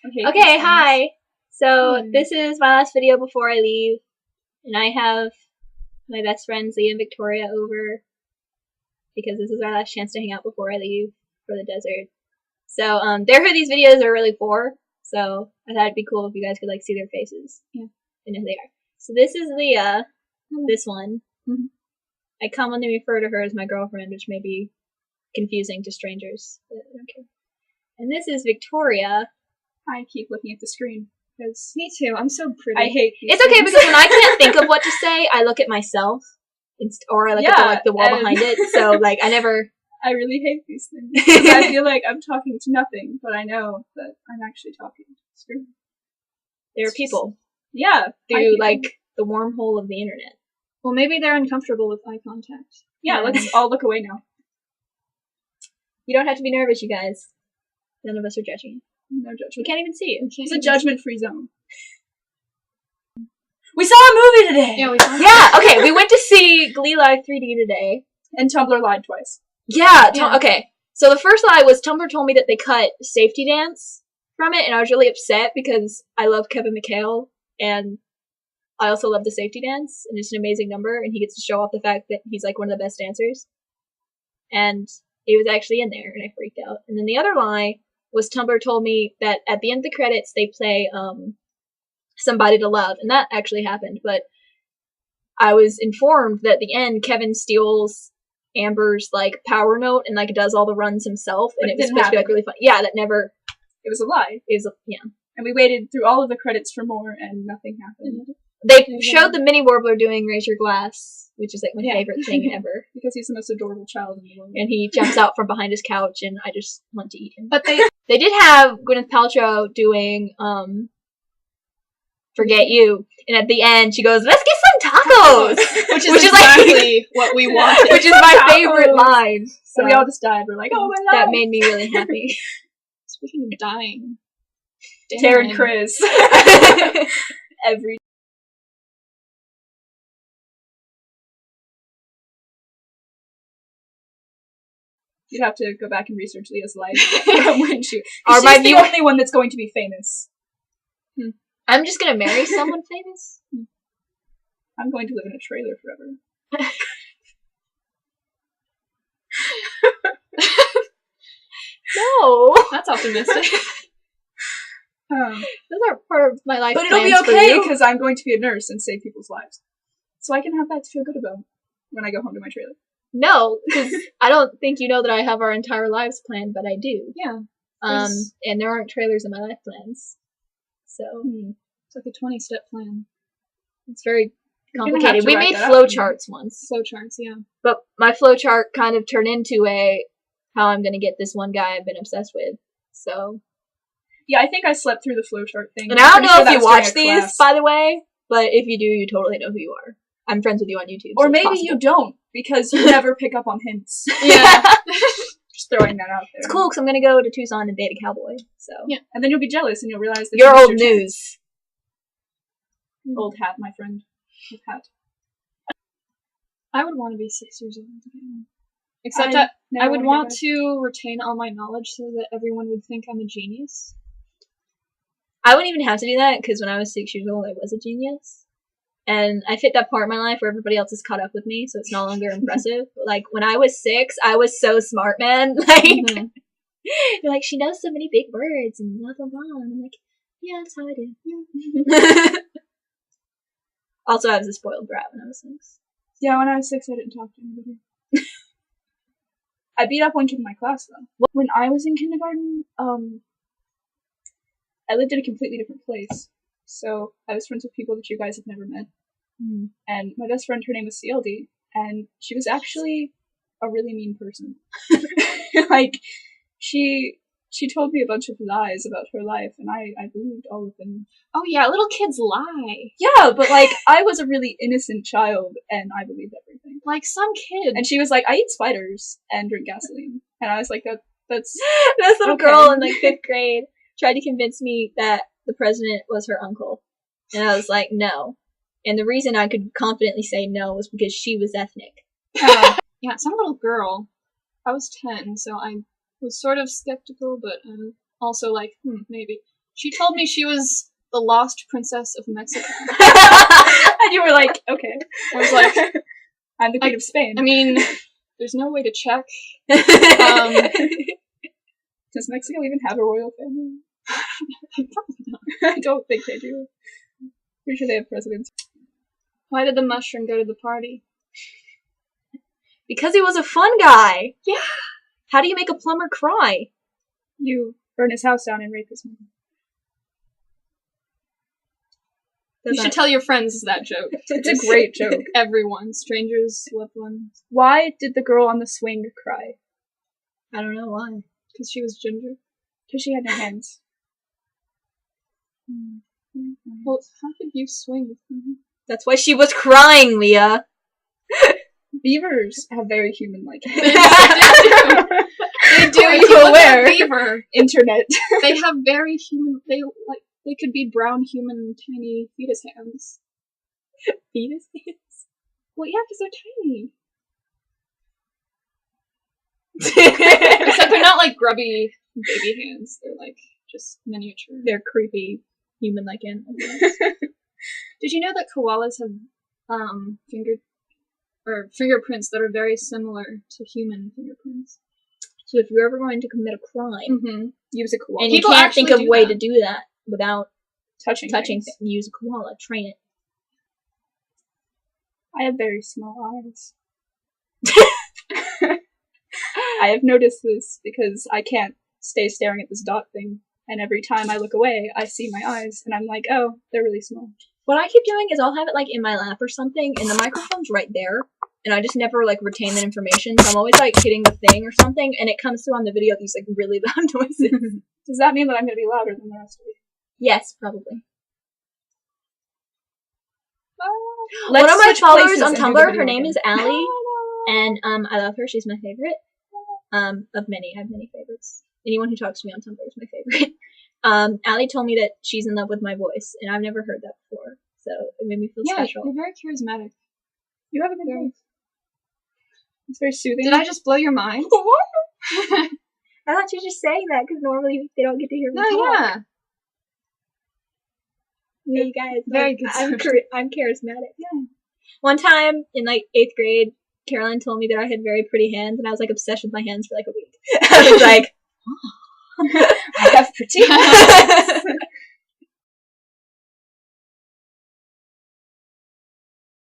Okay, hi. So this is my last video before I leave, and I have my best friends Leah and Victoria over because this is our last chance to hang out before I leave for the desert. So they're who these videos are really for. So I thought it'd be cool if you guys could like see their faces. Yeah, and who they are. So this is Leah. This one. Mm-hmm. I commonly refer to her as my girlfriend, which may be confusing to strangers. But I don't care. And this is Victoria. I keep looking at the screen because me too. I'm so pretty. I hate these It's okay because when I can't think of what to say, I look at myself, or I look at the wall behind it. So like I really hate these things because I feel like I'm talking to nothing, but I know that I'm actually talking to the screen. There are people. Through like the wormhole of the internet. Well, maybe they're uncomfortable with eye contact. Yeah, let's all look away now. You don't have to be nervous, you guys. None of us are judging. No judgment. We can't even see you. It's a judgment-free zone. We saw a movie today! Yeah, we saw okay, we went to see Glee Live 3D today. And Tumblr lied twice. Okay. So the first lie was Tumblr told me that they cut Safety Dance from it, and I was really upset because I love Kevin McHale, and I also love the Safety Dance, and it's an amazing number, and he gets to show off the fact that he's like one of the best dancers. And it was actually in there, and I freaked out. And then the other lie was Tumblr told me that at the end of the credits they play Somebody to Love, and that actually happened, but I was informed that at the end Kevin steals Amber's like power note and like does all the runs himself, and it was supposed to be like really fun. Yeah, that never. It was a lie. And we waited through all of the credits for more, and nothing happened. They showed the Mini Warbler doing Raise Your Glass, which is like my favorite thing ever. Because he's the most adorable child in the world. And he jumps out from behind his couch, and I just want to eat him. But they did have Gwyneth Paltrow doing Forget You, and at the end she goes, "Let's get some tacos," which is exactly what we wanted. Which is my favorite line. So we all just died. We're like, oh my god. That made me really happy. Speaking of dying, Taryn Chris. Every You'd have to go back and research Leah's life when she's the only one that's going to be famous. I'm just gonna marry someone famous? I'm going to live in a trailer forever. No! That's optimistic. Those are part of my life. But it'll be okay because I'm going to be a nurse and save people's lives. So I can have that to feel good about when I go home to my trailer. No, because I don't think you know that I have our entire lives planned, but I do. Yeah. And there aren't trailers in my life plans. So it's like a 20-step plan. It's very complicated. We made flowcharts once. Flowcharts, yeah. But my flowchart kind of turned into how I'm gonna get this one guy I've been obsessed with. So yeah, I think I slept through the flowchart thing. And I don't know if you watch these, by the way, but if you do, you totally know who you are. I'm friends with you on YouTube. Or maybe you don't, because you never pick up on hints. Yeah. Just throwing that out there. It's cool, because I'm gonna go to Tucson and date a cowboy, so. Yeah, and then you'll be jealous, and you'll realize that you're old news. Old hat, my friend. Old hat. I would want to be 6 years old again. Except I would want to retain all my knowledge so that everyone would think I'm a genius. I wouldn't even have to do that, because when I was 6 years old, I was a genius. And I fit that part of my life where everybody else is caught up with me, so it's no longer impressive. Like, when I was 6, I was so smart, man. Like, they're like, she knows so many big words and blah, blah, blah. And I'm like, yeah, that's how I do. Yeah. Also, I was a spoiled brat when I was 6. Yeah, when I was 6, I didn't talk to anybody. I beat up one kid in my class, though. When I was in kindergarten, I lived in a completely different place. So I was friends with people that you guys have never met. And my best friend, her name was CLD, and she was actually a really mean person. Like, she told me a bunch of lies about her life, and I believed all of them. Oh yeah, little kids lie. Yeah, but like, I was a really innocent child, and I believed everything. Like some kid. And she was like, I eat spiders and drink gasoline. And I was like, that's... This little girl in like 5th grade tried to convince me that the president was her uncle. And I was like, no. And the reason I could confidently say no was because she was ethnic. Yeah, some little girl. I was 10, so I was sort of skeptical, but also like, maybe. She told me she was the lost princess of Mexico. And you were like, okay. I was like, I'm the queen of Spain. I mean, there's no way to check. Does Mexico even have a royal family? I don't think they do. Pretty sure they have presidents. Why did the mushroom go to the party? Because he was a fun guy. Yeah. How do you make a plumber cry? You burn his house down and rape his mother. You should tell your friends that joke. It's a great joke. Everyone. Strangers, loved ones. Why did the girl on the swing cry? I don't know why. Because she was ginger? Because she had no hands. Well, how could you swing? That's why she was crying, Leah. Beavers have very human-like hands. They do. Are you aware? Beaver. Internet. They have very human. They could be brown human tiny fetus hands. Fetus hands? Well, yeah, because they're tiny. Except they're not like grubby baby hands. They're like just miniature. They're creepy human-like animals. Did you know that koalas have fingerprints that are very similar to human fingerprints? So if you're ever going to commit a crime, use a koala. And you can't think of a way to do that without touching things. Use a koala. Train it. I have very small eyes. I have noticed this because I can't stay staring at this dot thing. And every time I look away, I see my eyes, and I'm like, oh, they're really small. What I keep doing is I'll have it, like, in my lap or something, and the microphone's right there, and I just never, like, retain that information, so I'm always, like, hitting the thing or something, and it comes through on the video these, like, really loud noises. Does that mean that I'm gonna be louder than the rest of you? Yes, probably. One of my followers on Tumblr, her name is Allie, and, I love her, she's my favorite. Of many, I have many favorites. Anyone who talks to me on Tumblr is my favorite. Allie told me that she's in love with my voice, and I've never heard that before, so it made me feel special. You're very charismatic. You have a good voice. It's very soothing. Did I just blow your mind? I thought you were just saying that, because normally they don't get to hear me talk. Yeah, you guys. Very good. I'm charismatic. Yeah. One time, in, like, 8th grade, Caroline told me that I had very pretty hands, and I was, like, obsessed with my hands for, like, a week. I was like, I have pretty hands.